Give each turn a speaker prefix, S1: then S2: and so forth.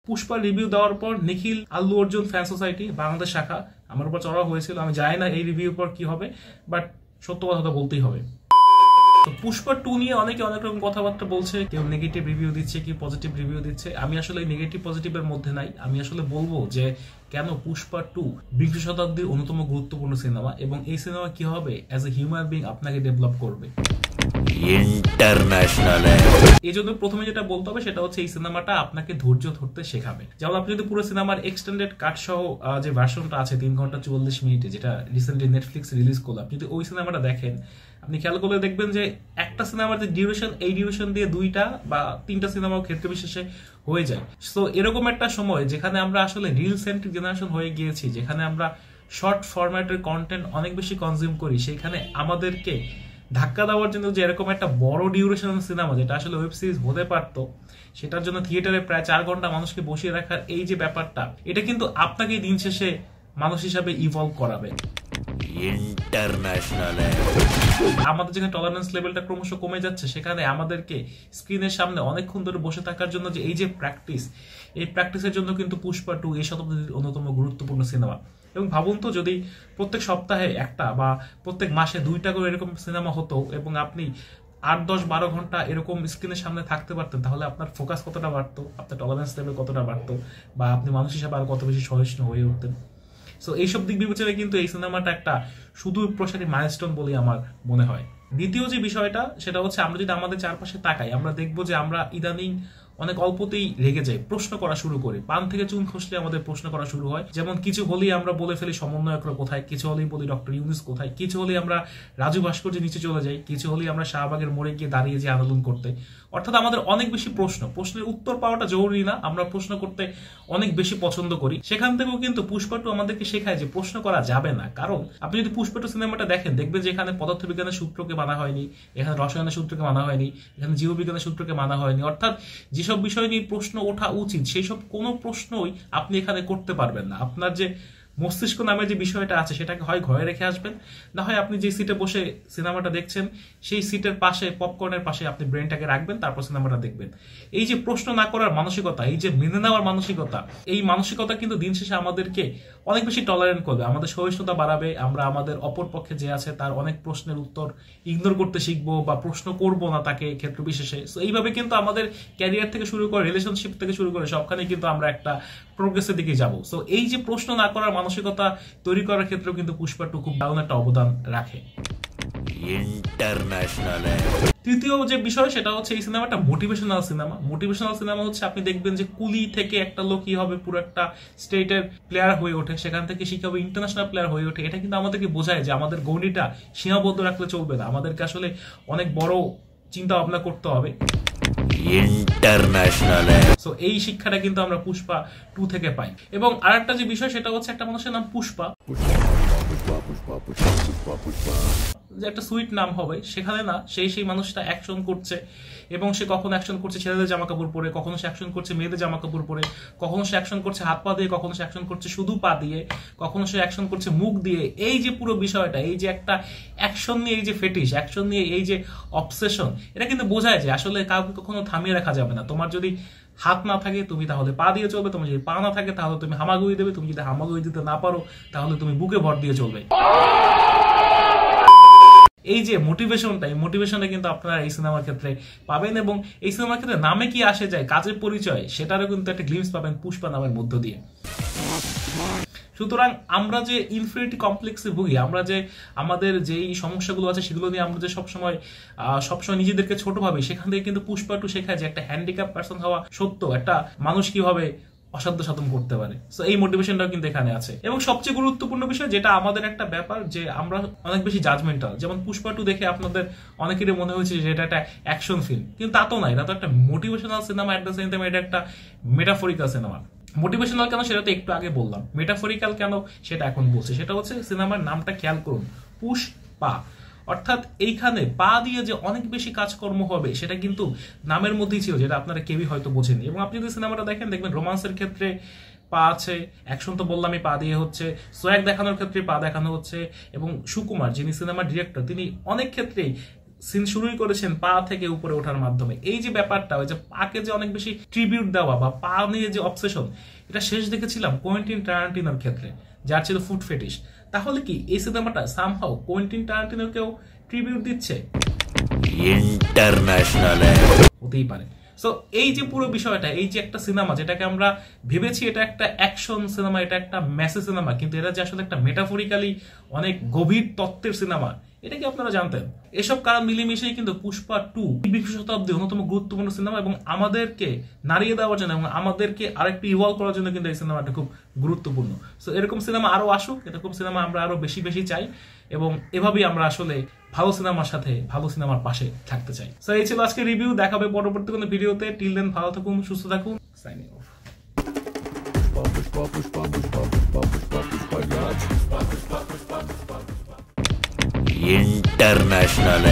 S1: Pushpa review দেওয়ার পর নিখিল Allu Arjun fan society Bangladesh শাখা আমার উপর চড়াও হয়েছিল। আমি জানি না এই রিভিউর পর কি হবে, বাট সত্য কথা তো বলতেই হবে। তো পুষ্পা 2 নিয়ে অনেকে অনেক রকম কথাবার্তা বলছে, কেউ নেগেটিভ রিভিউ দিচ্ছে, কেউ পজিটিভ রিভিউ দিচ্ছে। আমি আসলে নেগেটিভ পজিটিভের মধ্যে নাই। আমি আসলে বলবো যে কেন পুষ্পা 2 বিংশ শতাব্দীর অন্যতম গুরুত্বপূর্ণ সিনেমা, এবং এই সিনেমা কি হবে অ্যাজ এ হিউম্যান বিং আপনাকে ডেভেলপ করবে ইন্টারন্যাশনাল। এই জন্য প্রথমে যেটা বলতে হবে সেটা হচ্ছে এই সিনেমাটা আপনাকে ধৈর্য ধরতে শেখাবে। যেমন আপনি যদি পুরো সিনেমার এক্সটেন্ডেড কাট সহ যে ভার্সনটা আছে 3 ঘন্টা 44 মিনিটে, যেটা রিসেন্টলি নেটফ্লিক্স রিলিজ করলো, আপনি যদি ওই সিনেমাটা দেখেন, আপনি খেয়াল করলে দেখবেন যে একটা সিনেমার যে ডিউরেশন, এই ডিউরেশন দিয়ে 2টা বা 3টা সিনেমাও ক্ষেত্রে বিশেষে হয়ে যায়। সো এরকম একটা সময় যেখানে আমরা আসলে রিল সেন্ট্রিক জেনারেশন হয়ে গিয়েছি, যেখানে আমরা শর্ট ফরম্যাটের কন্টেন্ট অনেক বেশি কনজিউম করি, সেখানে আমাদেরকে ধাক্কা দেওয়ার জন্য যে এরকম একটা বড় ডিউরেশন সিনেমা যেটা আসলে ওয়েব সিরিজ হতে পারতো, সেটার জন্য থিয়েটারে প্রায় 4 ঘন্টা মানুষকে বসিয়ে রাখার এই যে ব্যাপারটা, এটা কিন্তু আপনাকে দিন শেষে মানুষ হিসাবে ইভলভ করাবে ইন্টারন্যাশনাল। আমাদের যেখানে টলারেন্স লেভেলটা ক্রমশ কমে যাচ্ছে, সেখানে আমাদেরকে স্ক্রিনের সামনে অনেকক্ষণ ধরে বসে থাকার জন্য যে এই যে প্র্যাকটিস, এই প্র্যাকটিসের জন্য কিন্তু পুষ্পা 2 এই শতাব্দীর অন্যতম গুরুত্বপূর্ণ সিনেমা। এবং ভাবুন তো, যদি প্রত্যেক সপ্তাহে একটা বা প্রত্যেক মাসে 2টা করে এরকম সিনেমা হতো এবং আপনি 8, 10, 12 ঘন্টা এরকম স্ক্রিনের সামনে থাকতে পারতেন, তাহলে আপনার ফোকাস কতটা বাড়তো, আপনার টলারেন্স লেভেল কতটা বাড়তো, বা আপনি মানুষ হিসাবে আর কত বেশি সহিষ্ণু হয়ে উঠতেন। সো এইসব দিক বিবেচনায় কিন্তু এই সিনেমাটা একটা সুদূর প্রসারী মাইলস্টোন বলে আমার মনে হয়। দ্বিতীয় যে বিষয়টা সেটা হচ্ছে, আমরা যদি আমাদের চারপাশে তাকাই, আমরা দেখবো যে আমরা ইদানিং অনেক অল্পতেই রেগে যাই, প্রশ্ন করা শুরু করি। পান থেকে চুন খসলে আমাদের প্রশ্ন করা শুরু হয়। যেমন কিছু হলেই আমরা বলে ফেলি সমন্বয়করা কোথায়, কিছু হলেই বলি ডক্টর ইউনূস কোথায়, কিছু হলেই আমরা রাজু ভাস্কর্যের নিচে চলে যাই, কিছু হলেই আমরা শাহবাগের মোড়ে গিয়ে দাঁড়িয়ে যে আন্দোলন করতে। অর্থাৎ আমাদের অনেক বেশি প্রশ্নের উত্তর পাওয়াটা জরুরি না, আমরা প্রশ্ন করতে অনেক বেশি পছন্দ করি। সেখান থেকেও কিন্তু পুষ্পা 2 আমাদেরকে শেখায় যে প্রশ্ন করা যাবে না। কারণ আপনি যদি পুষ্পা 2 সিনেমাটা দেখেন, দেখবেন যে এখানে পদার্থবিজ্ঞানের সূত্রকে মানা হয়নি, এখানে রসায়নের সূত্রকে মানা হয়নি, এখানে জীববিজ্ঞানের সূত্রকে মানা হয়নি। অর্থাৎ যেসব বিষয় নিয়ে প্রশ্ন ওঠা উচিত, সেই সব কোনো প্রশ্নই আপনি এখানে করতে পারবেন না। আপনার যে মস্তিষ্ক নামে যে বিষয়টা আছে, সেটাকে হয় ঘরে রেখে আসবেন, না হয় আপনি যে সিটে বসে সিনেমাটা দেখছেন সেই সিটের পাশে, পপকর্নের পাশে আপনি ব্রেনটাকে রাখবেন, তারপর সিনেমাটা দেখবেন। এই যে প্রশ্ন না করার মানসিকতা, এই যে মেনে নেওয়ার মানসিকতা, এই মানসিকতা কিন্তু দিন শেষে আমাদেরকে অনেক বেশি টলারেন্ট করবে, আমাদের সহিষ্ণুতা বাড়াবে। আমরা আমাদের অপর পক্ষে যে আছে তার অনেক প্রশ্নের উত্তর ইগনোর করতে শিখবো, বা প্রশ্ন করবো না তাকে ক্ষেত্র বিশেষে। তো এইভাবে কিন্তু আমাদের ক্যারিয়ার থেকে শুরু করে, রিলেশনশিপ থেকে শুরু করে, সবখানে কিন্তু আমরা একটা প্রোগ্রেসের দিকে যাবো। সো এই যে প্রশ্ন না করার মানসিকতা তৈরি করার ক্ষেত্রে কিন্তু পুষ্পা 2 খুব দারুণ একটা অবদান রাখে ইন্টারন্যাশনাল। তৃতীয় যে বিষয় সেটা হচ্ছে, এই সিনেমাটা মোটিভেশনাল সিনেমা। মোটিভেশনাল সিনেমা হচ্ছে, আপনি দেখবেন যে কুলি থেকে একটা লোক কি হবে পুরো একটা স্টেটের প্লেয়ার হয়ে ওঠে, সেখান থেকে শিখে হবে ইন্টারন্যাশনাল প্লেয়ার হয়ে ওঠে। এটা কিন্তু আমাদেরকে বোঝায় যে আমাদের গণ্ডিটা সীমাবদ্ধ রাখলে চলবে না, আমাদেরকে আসলে অনেক বড় চিন্তা ভাবনা করতে হবে ইন্টারন্যাশনাল। সো এই শিক্ষাটা কিন্তু আমরা পুষ্পা 2 থেকে পাই। এবং আরেকটা যে বিষয় সেটা হচ্ছে, একটা মানুষের নাম পুষ্পা, যে একটা সুইট নাম হবে, সেখানে না সেই মানুষটা অ্যাকশন করছে, এবং সে কখনো অ্যাকশন করছে ছেলেদের জামা কাপড় পরে, কখনো সে অ্যাকশন করছে মেয়েদের জামা কাপড় পরে, কখনো সে অ্যাকশন করছে হাত পা দিয়ে, কখনো সে অ্যাকশন করছে শুধু পা দিয়ে, কখনো সে অ্যাকশন করছে মুখ দিয়ে। এই যে পুরো বিষয়টা, এই যে একটা অ্যাকশন নিয়ে এই যে ফেটিশ, অ্যাকশন নিয়ে এই যে অবসেশন, এটা কিন্তু বোঝায় যে আসলে কাউকে কখনো থামিয়ে রাখা যাবে না। তোমার যদি হাত না থাকে তুমি তাহলে পা দিয়ে চলবে, তোমার যদি পা না থাকে তাহলে তুমি হামাগুড়ি দেবে, তুমি যদি হামাগুড়ি দিতে না পারো তাহলে তুমি বুকে ভর দিয়ে চলবে। এই যে মোটিভেশনটা, এই মোটিভেশনটা কিন্তু আপনারা এই সিনেমার ক্ষেত্রে পাবেন। এবং এই সিনেমার ক্ষেত্রে নামে কি আসে যায়, কাজের পরিচয়, সেটারও কিন্তু একটা গ্লিমস পাবেন পুষ্পা নামের মধ্য দিয়ে। সুতরাং আমরা যে ইনফিনিটি কমপ্লেক্সে ভুগি, আমরা যে আমাদের যেই সমস্যাগুলো আছে সেগুলো নিয়ে আমরা যে সবসময় নিজেদেরকে ছোট ভাবি, সেখান থেকে কিন্তু পুষ্পা 2 শেখায় যে একটা হ্যান্ডিক্যাপ পার্সন হওয়া সত্ত্বেও একটা মানুষ কিভাবে অসাধ্য সাধন করতে পারে। সো এই মোটিভেশনটাও কিন্তু এখানে আছে। এবং সবচেয়ে গুরুত্বপূর্ণ বিষয়, যেটা আমাদের একটা ব্যাপার, যে আমরা অনেক বেশি জাজমেন্টাল। যেমন পুষ্পা 2 দেখে আপনাদের অনেকেরই মনে হয়েছে যে এটা একটা অ্যাকশন ফিল্ম, কিন্তু তা তো না, এটা তো একটা motivational cinema. At the same time এটা একটা মেটাফরিক্যাল সিনেমা। মোটিভেশনাল কেন সেটা তো একটু আগে বললাম, মেটাফরিক্যাল কেন সেটা এখন বলছি। সেটা হচ্ছে সিনেমার নামটা খেয়াল করুন, পুষ্পা। অর্থাৎ এইখানে পা দিয়ে যে অনেক বেশি কাজকর্ম হবে সেটা কিন্তু নামের মধ্যেই ছিল, যেটা আপনারা কেউই হয়তো বোঝেনি। এবং আপনি যদি সিনেমাটা দেখেন, দেখবেন রোমান্সের ক্ষেত্রে পা আছে, অ্যাকশন তো বললামই পা দিয়ে হচ্ছে, সোয়াগ দেখানোর ক্ষেত্রে পা দেখানো হচ্ছে। এবং সুকুমার, যিনি সিনেমার ডিরেক্টর, তিনি অনেক ক্ষেত্রেই সিন শুরুই করেছেন পা থেকে উপরে ওঠার মাধ্যমে। এই যে ব্যাপারটা, ওই যে পাকে যে অনেক বেশি ট্রিবিউট দেওয়া বা পা নিয়ে যে অবসেশন, এটা শেষ দেখেছিলাম কোয়েন্টিন টারান্টিনোর ক্ষেত্রে, যার ছিল ফুট ফেটিশ। তাহলে কি এই সিনেমাটা সামহাউ কোয়েন্টিন টারান্টিনোকেও ট্রিবিউট দিচ্ছে?
S2: ইন্টারন্যাশনাল
S1: হতেই পারে। সো এই যে পুরো বিষয়টা, এই যে একটা সিনেমা যেটাকে আমরা ভেবেছি এটা একটা অ্যাকশন সিনেমা, এটা একটা মেসেজ সিনেমা, কিন্তু এটা যে আসলে একটা মেটাফরিক্যালি অনেক গভীর তত্ত্বের সিনেমা, এটা কি আপনারা জানতেন? এসব কারণ মিলেমিশেই কিন্তু পুষ্পা 2 বিংশ শতাব্দীর অন্যতম গুরুত্বপূর্ণ সিনেমা, এবং আমাদেরকে নাড়িয়ে দেওয়ার জন্য এবং আমাদেরকে আরেকটু ইভলভ করার জন্য কিন্তু এই সিনেমাটা খুব গুরুত্বপূর্ণ। সো এরকম সিনেমা আরো আসুক, এরকম সিনেমা আমরা আরো বেশি বেশি চাই, এবং এভাবেই আমরা আসলে ভালো সিনেমার সাথে ভালো সিনেমার পাশে থাকতে চাই। সো এই ছিল আজকে রিভিউ, দেখাবে পরবর্তী কোনো ভিডিওতে। টিল দেন ভালো থাকুন, সুস্থ থাকুন, সাইনিং অফ।
S2: ইন্টারন্যাশনাল